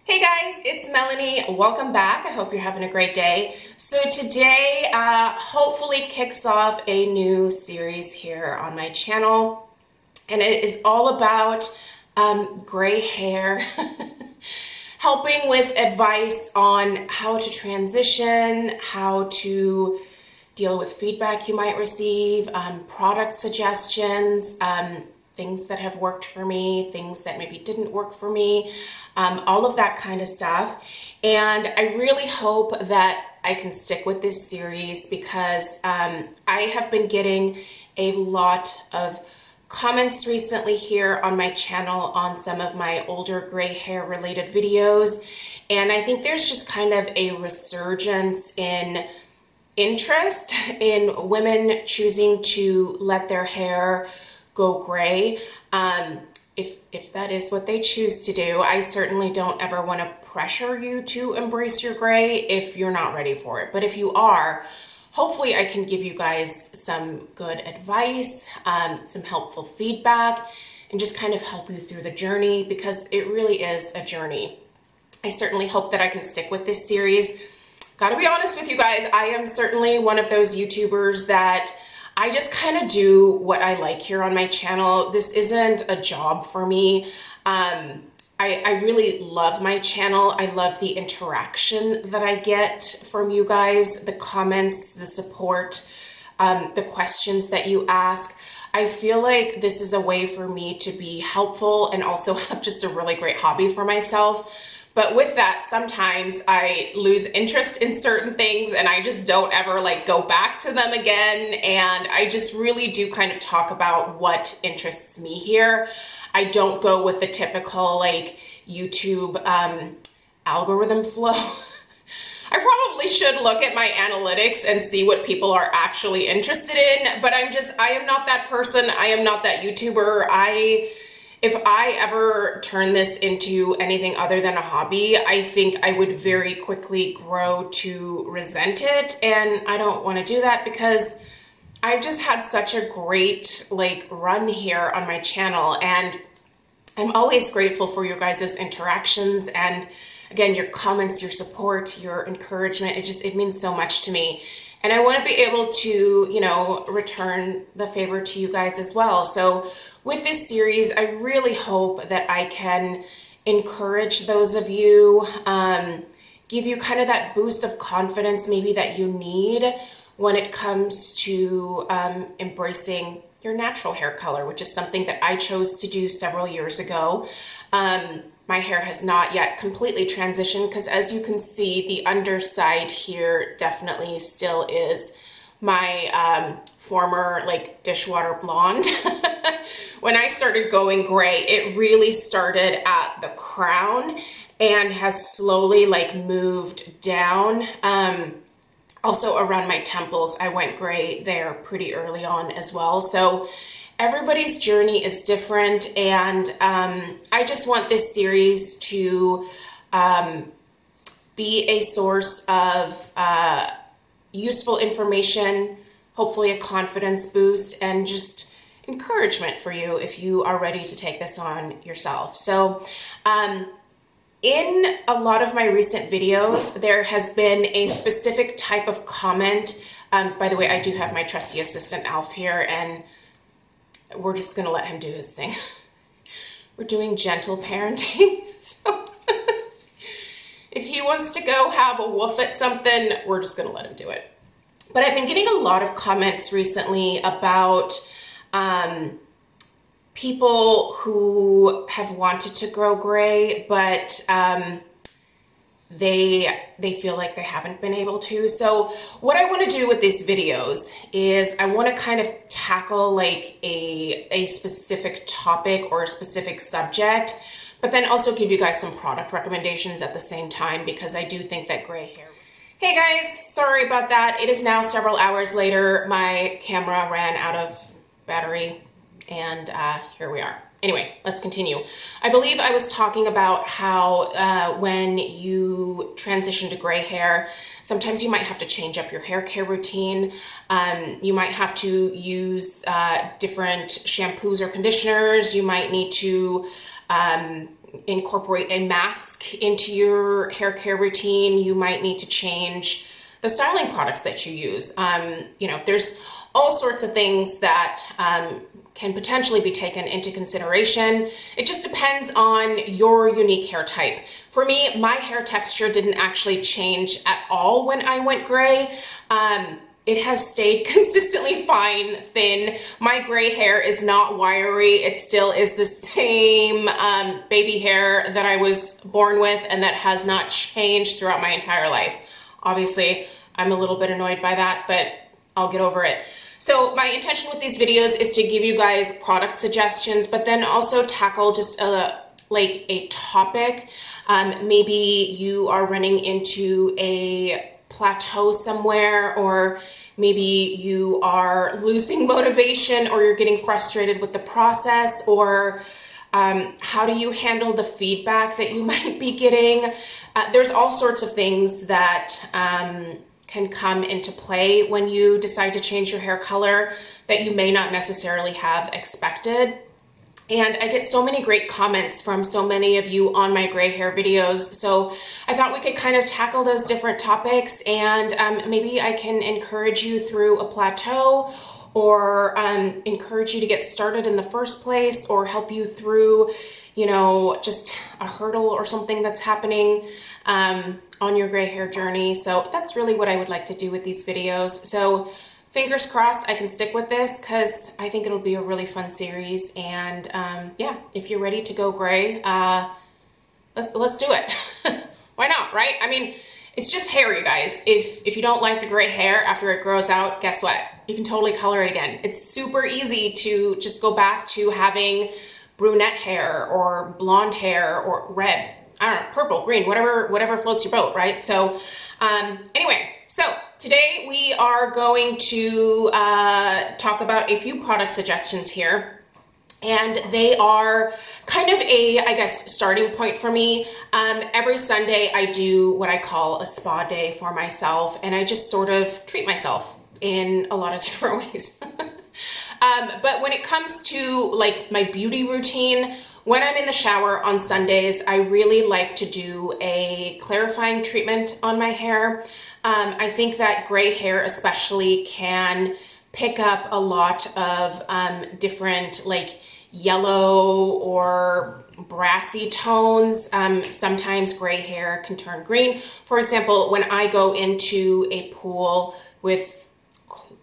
Hey guys, it's Melanie. Welcome back. I hope you're having a great day. So today hopefully kicks off a new series here on my channel, and it is all about gray hair, helping with advice on how to transition, how to deal with feedback you might receive, product suggestions, things that have worked for me, things that maybe didn't work for me, all of that kind of stuff. And I really hope that I can stick with this series because I have been getting a lot of comments recently here on my channel on some of my older gray hair related videos. And I think there's just kind of a resurgence in interest in women choosing to let their hair go gray. If that is what they choose to do, I certainly don't ever want to pressure you to embrace your gray if you're not ready for it. But if you are, hopefully I can give you guys some good advice, some helpful feedback, and just kind of help you through the journey because it really is a journey. I certainly hope that I can stick with this series. Gotta be honest with you guys, I am certainly one of those YouTubers that I just kind of do what I like here on my channel. This isn't a job for me. I really love my channel. I love the interaction that I get from you guys, the comments, the support, the questions that you ask. I feel like this is a way for me to be helpful and also have just a really great hobby for myself. But with that, sometimes I lose interest in certain things and I just don't ever like go back to them again. And I just really do kind of talk about what interests me here. I don't go with the typical like YouTube algorithm flow. I probably should look at my analytics and see what people are actually interested in, but I am not that person. I am not that YouTuber. If I ever turn this into anything other than a hobby, I think I would very quickly grow to resent it. And I don't want to do that because I've just had such a great like run here on my channel. And I'm always grateful for your guys' interactions and again, your comments, your support, your encouragement. It means so much to me. And I want to be able to, you know, return the favor to you guys as well. So with this series, I really hope that I can encourage those of you, give you kind of that boost of confidence maybe that you need when it comes to embracing your natural hair color, which is something that I chose to do several years ago. My hair has not yet completely transitioned because as you can see, the underside here definitely still is my former like dishwater blonde. When I started going gray, it really started at the crown and has slowly like moved down. Also around my temples, I went gray there pretty early on as well. So everybody's journey is different, and I just want this series to be a source of useful information, hopefully a confidence boost, and just encouragement for you if you are ready to take this on yourself. So in a lot of my recent videos, there has been a specific type of comment. By the way, I do have my trusty assistant, Alf, here, and we're just going to let him do his thing. We're doing gentle parenting. So if he wants to go have a woof at something, we're just going to let him do it. But I've been getting a lot of comments recently about people who have wanted to grow gray, but they feel like they haven't been able to. So what I want to do with these videos is I want to kind of tackle like a specific topic or a specific subject, but then also give you guys some product recommendations at the same time because I do think that gray hair. Hey guys, sorry about that. It is now several hours later. My camera ran out of battery and here we are. Anyway, let's continue. I believe I was talking about how when you transition to gray hair, sometimes you might have to change up your hair care routine. You might have to use different shampoos or conditioners. You might need to incorporate a mask into your hair care routine. You might need to change the styling products that you use. You know, there's all sorts of things that can potentially be taken into consideration. It just depends on your unique hair type. For me, my hair texture didn't actually change at all when I went gray. It has stayed consistently fine, thin. My gray hair is not wiry. It still is the same baby hair that I was born with and that has not changed throughout my entire life. Obviously, I'm a little bit annoyed by that, but I'll get over it. So my intention with these videos is to give you guys product suggestions, but then also tackle just like a topic. Maybe you are running into a plateau somewhere, or maybe you are losing motivation, or you're getting frustrated with the process, or how do you handle the feedback that you might be getting? There's all sorts of things that can come into play when you decide to change your hair color that you may not necessarily have expected. And I get so many great comments from so many of you on my gray hair videos. So I thought we could kind of tackle those different topics, and maybe I can encourage you through a plateau, or encourage you to get started in the first place, or help you through, you know, just a hurdle or something that's happening on your gray hair journey. So that's really what I would like to do with these videos. So fingers crossed I can stick with this, because I think it'll be a really fun series. And yeah, if you're ready to go gray, let's do it. Why not, right? I mean, it's just hair, you guys. If you don't like the gray hair after it grows out, guess what? You can totally color it again. It's super easy to just go back to having brunette hair or blonde hair or red. I don't know, purple, green, whatever floats your boat, right? So anyway, so today we are going to talk about a few product suggestions here. And they are kind of a, I guess, starting point for me. Every Sunday I do what I call a spa day for myself, and I just sort of treat myself in a lot of different ways. But when it comes to like my beauty routine, when I'm in the shower on Sundays, I really like to do a clarifying treatment on my hair. I think that gray hair especially can pick up a lot of different like yellow or brassy tones. Sometimes gray hair can turn green. For example, when I go into a pool with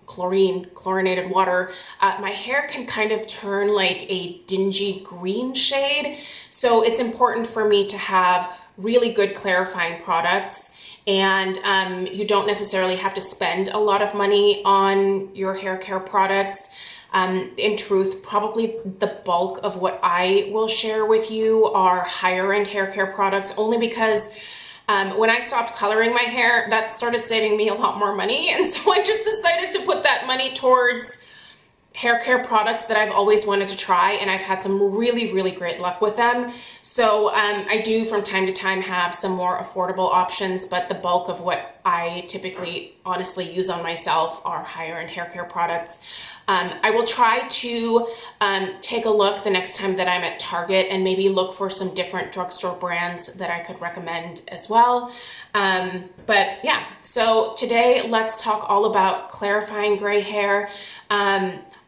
chlorinated water, my hair can kind of turn like a dingy green shade. So it's important for me to have really good clarifying products. And you don't necessarily have to spend a lot of money on your hair care products. In truth, probably the bulk of what I will share with you are higher end hair care products, only because when I stopped coloring my hair, that started saving me a lot more money. And so I just decided to put that money towards hair care products that I've always wanted to try, and I've had some really, really great luck with them. So I do from time to time have some more affordable options, but the bulk of what I typically honestly use on myself are higher end hair care products. I will try to take a look the next time that I'm at Target and maybe look for some different drugstore brands that I could recommend as well. But yeah, so today let's talk all about clarifying gray hair.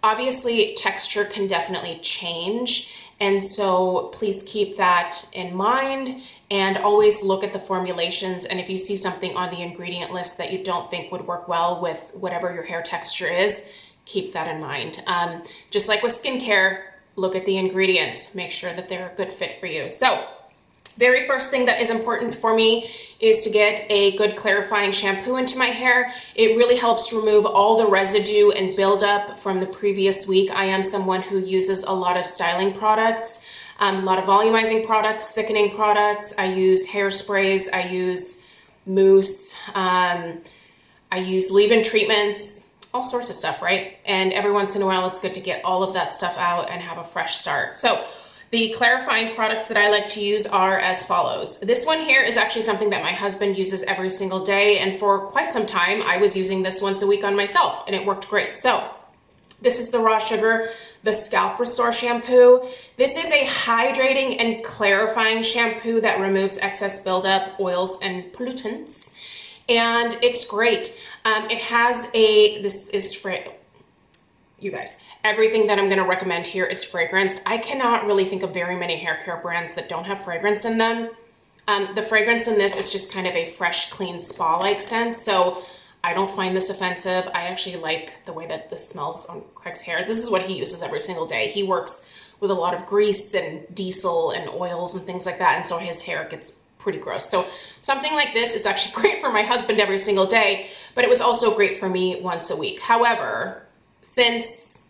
Obviously, texture can definitely change, and so please keep that in mind, and always look at the formulations. And if you see something on the ingredient list that you don't think would work well with whatever your hair texture is, keep that in mind. Just like with skincare, look at the ingredients, make sure that they're a good fit for you. So very first thing that is important for me is to get a good clarifying shampoo into my hair. It really helps remove all the residue and buildup from the previous week. I am someone who uses a lot of styling products, a lot of volumizing products, thickening products. I use hairsprays, I use mousse, I use leave-in treatments, all sorts of stuff, right? And every once in a while, it's good to get all of that stuff out and have a fresh start. So the clarifying products that I like to use are as follows. This one here is actually something that my husband uses every single day, and for quite some time I was using this once a week on myself, and it worked great. So This is the Raw Sugar, the Scalp Restore Shampoo. This is a hydrating and clarifying shampoo that removes excess buildup, oils, and pollutants. And it's great. It has this is for, you guys, everything that I'm gonna recommend here is fragranced. I cannot really think of very many hair care brands that don't have fragrance in them. The fragrance in this is just kind of a fresh, clean, spa-like scent. So I don't find this offensive. I actually like the way that this smells on Craig's hair. This is what he uses every single day. He works with a lot of grease and diesel and oils and things like that, and so his hair gets pretty gross. So something like this is actually great for my husband every single day, but it was also great for me once a week. However, since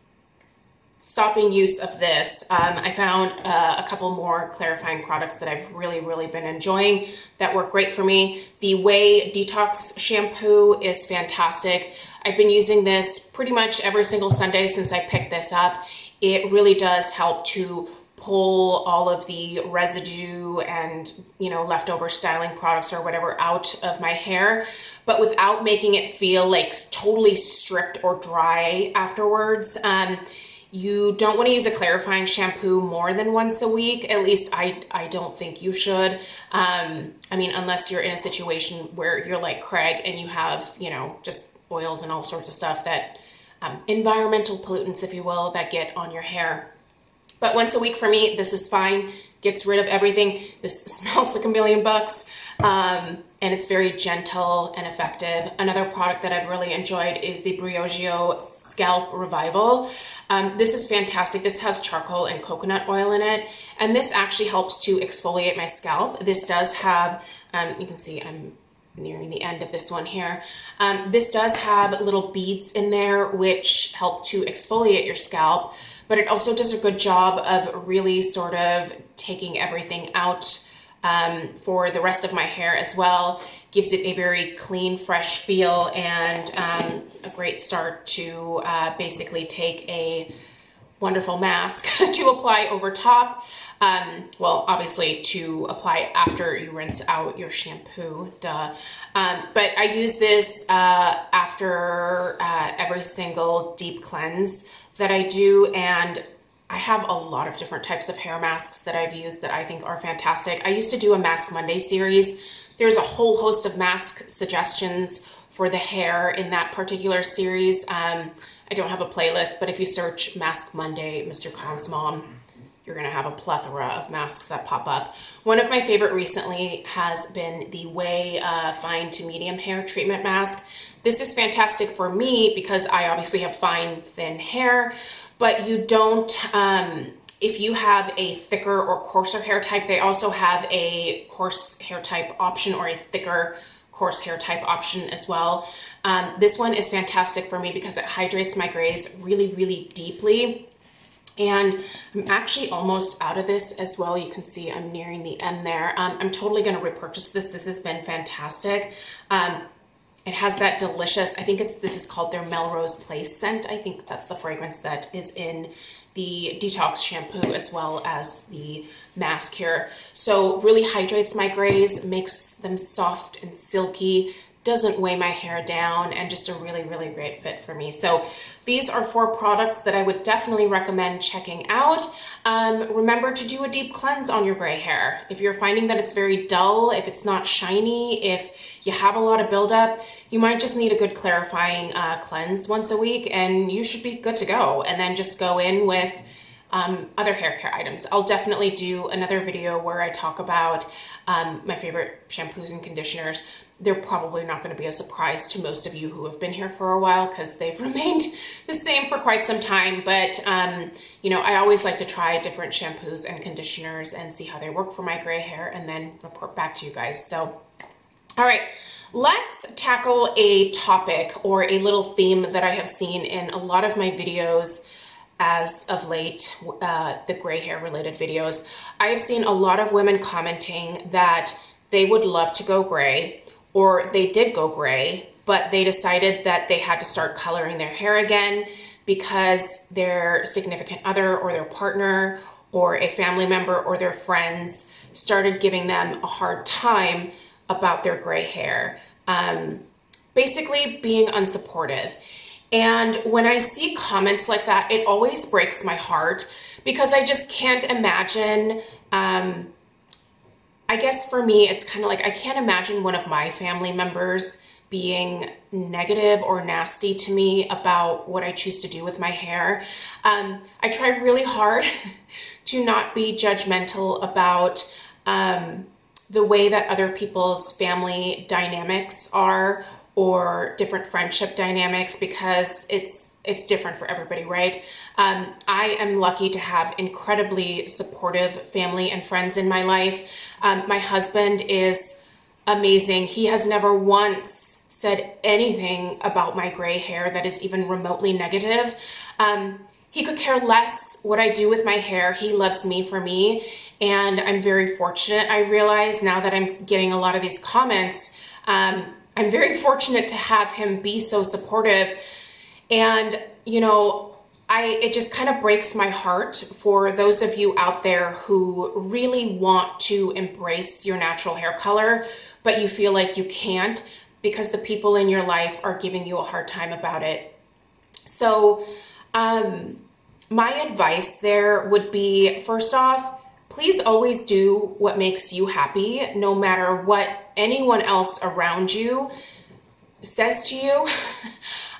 stopping use of this, I found a couple more clarifying products that I've really been enjoying that work great for me. The Way Detox Shampoo is fantastic. I've been using this pretty much every single Sunday since I picked this up. It really does help to pull all of the residue and, you know, leftover styling products or whatever out of my hair, but without making it feel like totally stripped or dry afterwards. You don't want to use a clarifying shampoo more than once a week. At least I don't think you should. I mean, unless you're in a situation where you're like Craig and you have, you know, just oils and all sorts of stuff that, environmental pollutants, if you will, that get on your hair. But once a week for me, this is fine. Gets rid of everything. This smells like $1,000,000. And it's very gentle and effective. Another product that I've really enjoyed is the Briogeo Scalp Revival. This is fantastic. This has charcoal and coconut oil in it. And this actually helps to exfoliate my scalp. This does have, you can see I'm nearing the end of this one here. This does have little beads in there which help to exfoliate your scalp, but it also does a good job of really sort of taking everything out for the rest of my hair as well. Gives it a very clean, fresh feel, and a great start to basically take a wonderful mask to apply over top. Well, obviously to apply after you rinse out your shampoo, duh. But I use this after every single deep cleanse that I do, and I have a lot of different types of hair masks that I've used that I think are fantastic. I used to do a Mask Monday series. There's a whole host of mask suggestions for the hair in that particular series. I don't have a playlist, but if you search Mask Monday, MrKongsMom, you're gonna have a plethora of masks that pop up. One of my favorite recently has been the Way Fine to Medium Hair Treatment Mask. This is fantastic for me because I obviously have fine, thin hair, but you don't, if you have a thicker or coarser hair type, they also have a coarse hair type option or a thicker coarse hair type option as well. This one is fantastic for me because it hydrates my grays really deeply. And I'm actually almost out of this as well. You can see I'm nearing the end there. I'm totally gonna repurchase this. This has been fantastic. It has that delicious, I think this is called their Melrose Place scent. I think that's the fragrance that is in the Detox Shampoo as well as the mask here. So really hydrates my grays, makes them soft and silky, doesn't weigh my hair down, and just a really great fit for me. So these are 4 products that I would definitely recommend checking out. Remember to do a deep cleanse on your gray hair. If you're finding that it's very dull, if it's not shiny, if you have a lot of buildup, you might just need a good clarifying cleanse once a week and you should be good to go. And then just go in with other hair care items. I'll definitely do another video where I talk about my favorite shampoos and conditioners. They're probably not going to be a surprise to most of you who have been here for a while because they've remained the same for quite some time. But, you know, I always like to try different shampoos and conditioners and see how they work for my gray hair and then report back to you guys. So, all right, let's tackle a topic or a little theme that I have seen in a lot of my videos as of late, the gray hair related videos. I have seen a lot of women commenting that they would love to go gray, or they did go gray, but they decided that they had to start coloring their hair again because their significant other or their partner or a family member or their friends started giving them a hard time about their gray hair. Basically being unsupportive. And when I see comments like that, it always breaks my heart because I just can't imagine, I guess for me, it's kind of like, I can't imagine one of my family members being negative or nasty to me about what I choose to do with my hair. I try really hard to not be judgmental about the way that other people's family dynamics are or different friendship dynamics, because it's different for everybody, right? I am lucky to have incredibly supportive family and friends in my life. My husband is amazing. He has never once said anything about my gray hair that is even remotely negative. He could care less what I do with my hair. He loves me for me, and I'm very fortunate. I realize now that I'm getting a lot of these comments, I'm very fortunate to have him be so supportive. And, you know, it just kind of breaks my heart for those of you out there who really want to embrace your natural hair color, but you feel like you can't because the people in your life are giving you a hard time about it. So, my advice there would be, first off, please always do what makes you happy, no matter what anyone else around you says to you.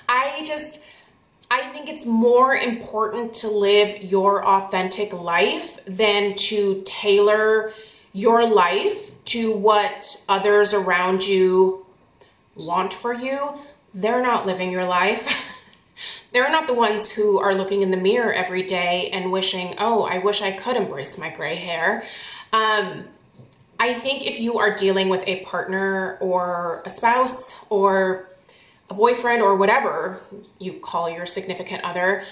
I think it's more important to live your authentic life than to tailor your life to what others around you want for you. They're not living your life. They're not the ones who are looking in the mirror every day and wishing, oh, I wish I could embrace my gray hair. I think if you are dealing with a partner or a spouse or a boyfriend or whatever you call your significant other,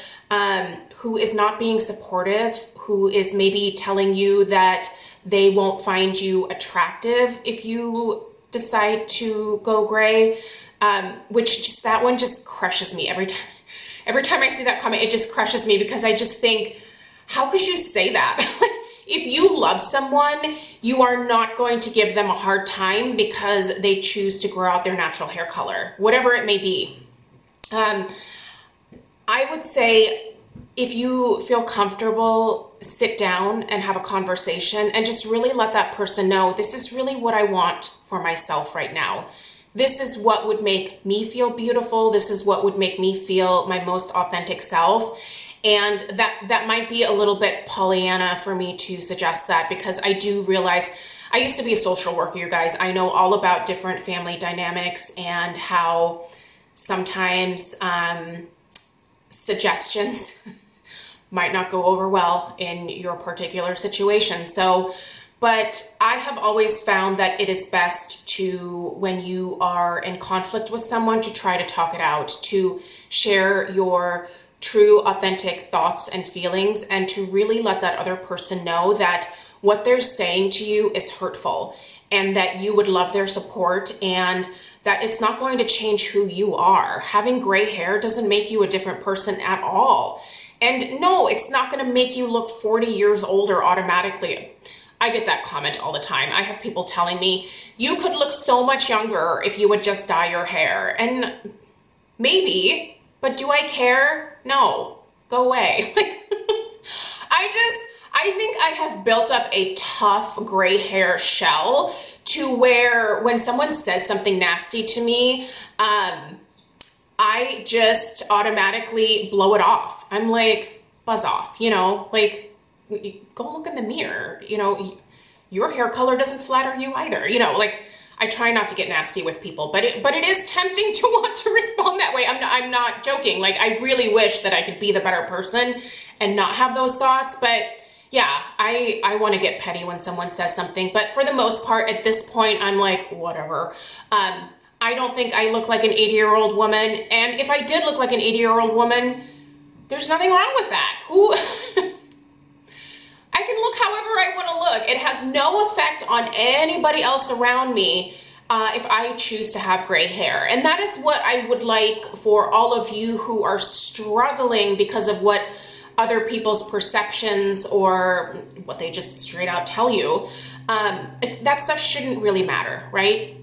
who is not being supportive, who is maybe telling you that they won't find you attractive if you decide to go gray, which just, that one just crushes me every time. Every time I see that comment, it just crushes me because I just think, how could you say that? If you love someone, you are not going to give them a hard time because they choose to grow out their natural hair color, whatever it may be. I would say if you feel comfortable, sit down and have a conversation and just really let that person know, this is really what I want for myself right now. This is what would make me feel beautiful. This is what would make me feel my most authentic self. And that might be a little bit Pollyanna for me to suggest that, because I do realize I used to be a social worker, you guys. I know all about different family dynamics and how sometimes suggestions might not go over well in your particular situation. But I have always found that it is best to, when you are in conflict with someone, to try to talk it out, to share your true, authentic thoughts and feelings, and to really let that other person know that what they're saying to you is hurtful and that you would love their support and that it's not going to change who you are. Having gray hair doesn't make you a different person at all. And no, it's not going to make you look 40 years older automatically. I get that comment all the time. I have people telling me, you could look so much younger if you would just dye your hair. And maybe, but do I care? No, go away. I think I have built up a tough gray hair shell to where when someone says something nasty to me, I just automatically blow it off. I'm like, buzz off, you know, like, go look in the mirror, you know, your hair color doesn't flatter you either, you know, like, I try not to get nasty with people, but it is tempting to want to respond that way. I'm not joking. Like, I really wish that I could be the better person and not have those thoughts, but yeah, I want to get petty when someone says something, but for the most part, at this point, I'm like, whatever. I don't think I look like an 80-year-old woman, and if I did look like an 80-year-old woman, there's nothing wrong with that. I can look however I want to look. It has no effect on anybody else around me if I choose to have gray hair. And that is what I would like for all of you who are struggling because of what other people's perceptions or what they just straight out tell you. That stuff shouldn't really matter, right?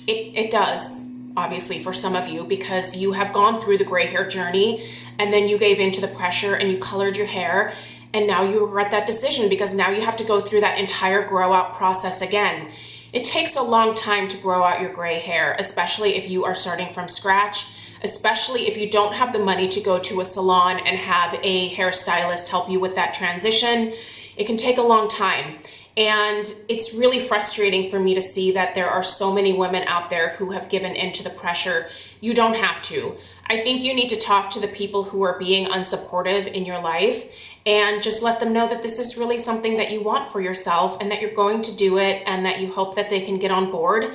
It does. obviously for some of you, because you have gone through the gray hair journey and then you gave into the pressure and you colored your hair, and now you regret that decision because now you have to go through that entire grow out process again. It takes a long time to grow out your gray hair, especially if you are starting from scratch, especially if you don't have the money to go to a salon and have a hairstylist help you with that transition. It can take a long time. And it's really frustrating for me to see that there are so many women out there who have given in to the pressure. You don't have to. I think you need to talk to the people who are being unsupportive in your life and just let them know that this is really something that you want for yourself and that you're going to do it and that you hope that they can get on board.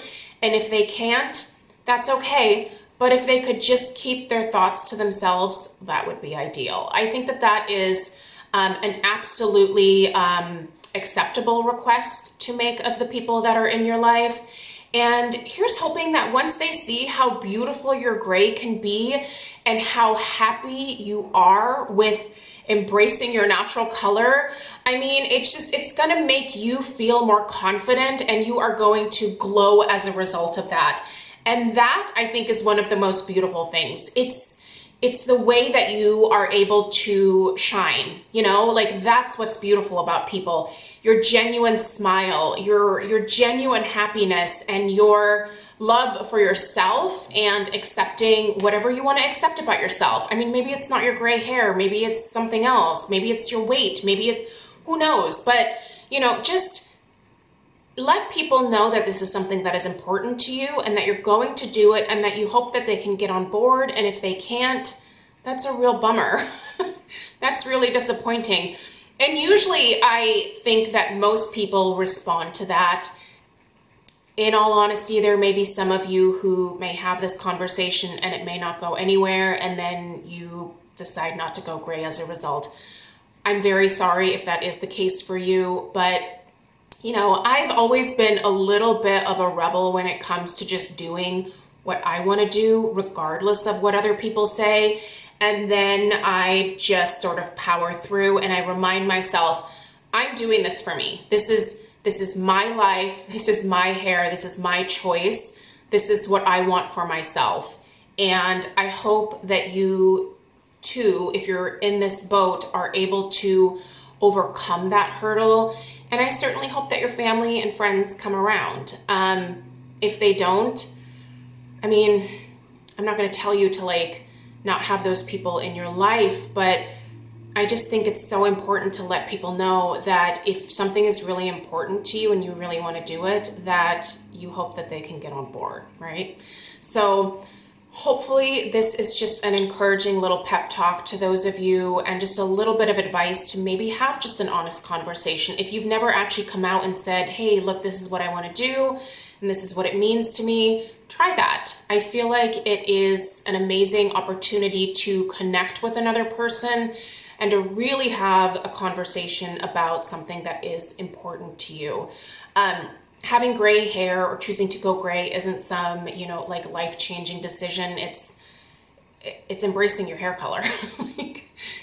And if they can't, that's okay. But if they could just keep their thoughts to themselves, that would be ideal. I think that that is an absolutely acceptable request to make of the people that are in your life. And here's hoping that once they see how beautiful your gray can be and how happy you are with embracing your natural color, I mean, it's gonna make you feel more confident and you are going to glow as a result of that. And that, I think, is one of the most beautiful things. It's the way that you are able to shine, you know, like that's what's beautiful about people. Your genuine smile, your genuine happiness, and your love for yourself and accepting whatever you want to accept about yourself. I mean, maybe it's not your gray hair, maybe it's something else, maybe it's your weight, maybe it, who knows? But, you know, just let people know that this is something that is important to you and that you're going to do it and that you hope that they can get on board. And if they can't, that's a real bummer. That's really disappointing. And usually I think that most people respond to that. In all honesty, there may be some of you who may have this conversation and it may not go anywhere, and then you decide not to go gray as a result. I'm very sorry if that is the case for you, but you know, I've always been a little bit of a rebel when it comes to just doing what I want to do, regardless of what other people say. And then I just sort of power through and I remind myself, I'm doing this for me. This is my life. This is my hair. This is my choice. This is what I want for myself. And I hope that you too, if you're in this boat, are able to overcome that hurdle. And I certainly hope that your family and friends come around. If they don't, I mean, I'm not going to tell you to like not have those people in your life, but I just think it's so important to let people know that if something is really important to you and you really want to do it, that you hope that they can get on board, right? So hopefully this is just an encouraging little pep talk to those of you and just a little bit of advice to maybe have just an honest conversation. If you've never actually come out and said, hey, look, this is what I want to do and this is what it means to me, try that. I feel like it is an amazing opportunity to connect with another person and to really have a conversation about something that is important to you. Having gray hair or choosing to go gray isn't some, you know, like life-changing decision. It's embracing your hair color.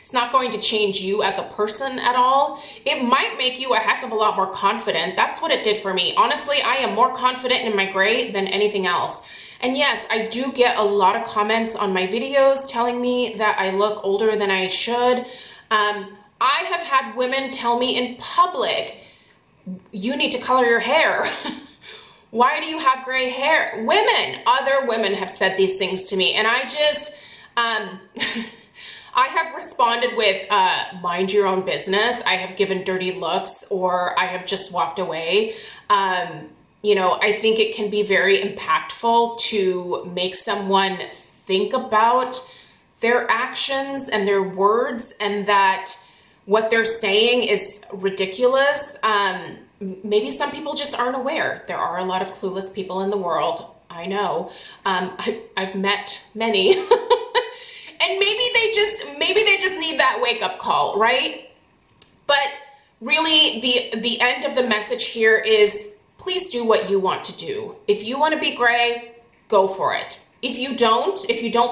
It's not going to change you as a person at all. It might make you a heck of a lot more confident. That's what it did for me. Honestly, I am more confident in my gray than anything else. And yes, I do get a lot of comments on my videos telling me that I look older than I should. I have had women tell me in public, you need to color your hair. Why do you have gray hair? Other women have said these things to me, and I just, I have responded with, mind your own business. I have given dirty looks, or I have just walked away. You know, I think it can be very impactful to make someone think about their actions and their words, and that what they're saying is ridiculous. Maybe some people just aren't aware. There are a lot of clueless people in the world. I know. I've met many. And maybe they just need that wake-up call, right? But really, the end of the message here is, please do what you want to do. If you want to be gray, go for it. If you don't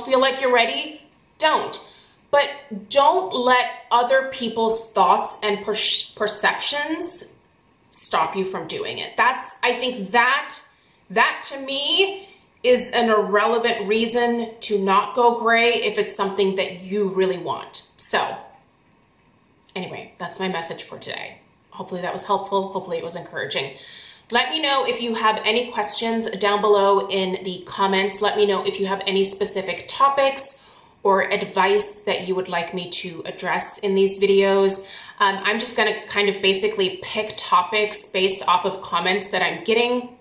feel like you're ready, don't. But don't let other people's thoughts and perceptions stop you from doing it. I think that to me is an irrelevant reason to not go gray if it's something that you really want. So anyway, that's my message for today. Hopefully that was helpful. Hopefully it was encouraging. Let me know if you have any questions down below in the comments. Let me know if you have any specific topics or advice that you would like me to address in these videos. I'm just gonna kind of basically pick topics based off of comments that I'm getting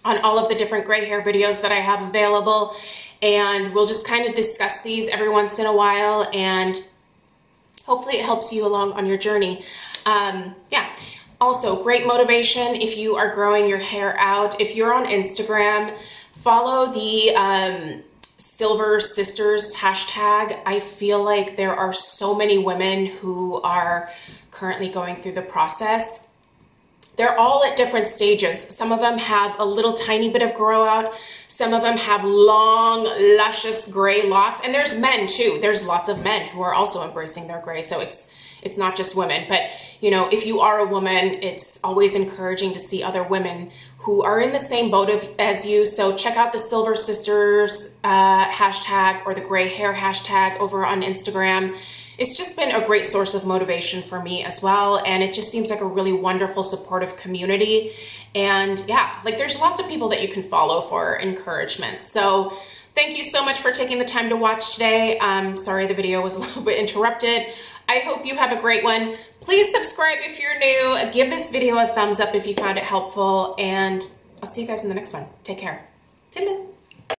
on all of the different gray hair videos that I have available. And we'll just kind of discuss these every once in a while, and hopefully it helps you along on your journey. Yeah. Also, great motivation if you are growing your hair out. If you're on Instagram, follow the Silver Sisters hashtag. I feel like there are so many women who are currently going through the process. They're all at different stages. Some of them have a little tiny bit of grow out. Some of them have long, luscious gray locks. And there's men too. There's lots of men who are also embracing their gray. So it's not just women. But you know, if you are a woman, it's always encouraging to see other women who are in the same boat as you. So check out the Silver Sisters hashtag or the gray hair hashtag over on Instagram. It's just been a great source of motivation for me as well. And it just seems like a really wonderful, supportive community. And yeah, like there's lots of people that you can follow for encouragement. So thank you so much for taking the time to watch today. Sorry the video was a little bit interrupted. I hope you have a great one. Please subscribe if you're new. Give this video a thumbs up if you found it helpful. And I'll see you guys in the next one. Take care. Toodaloo.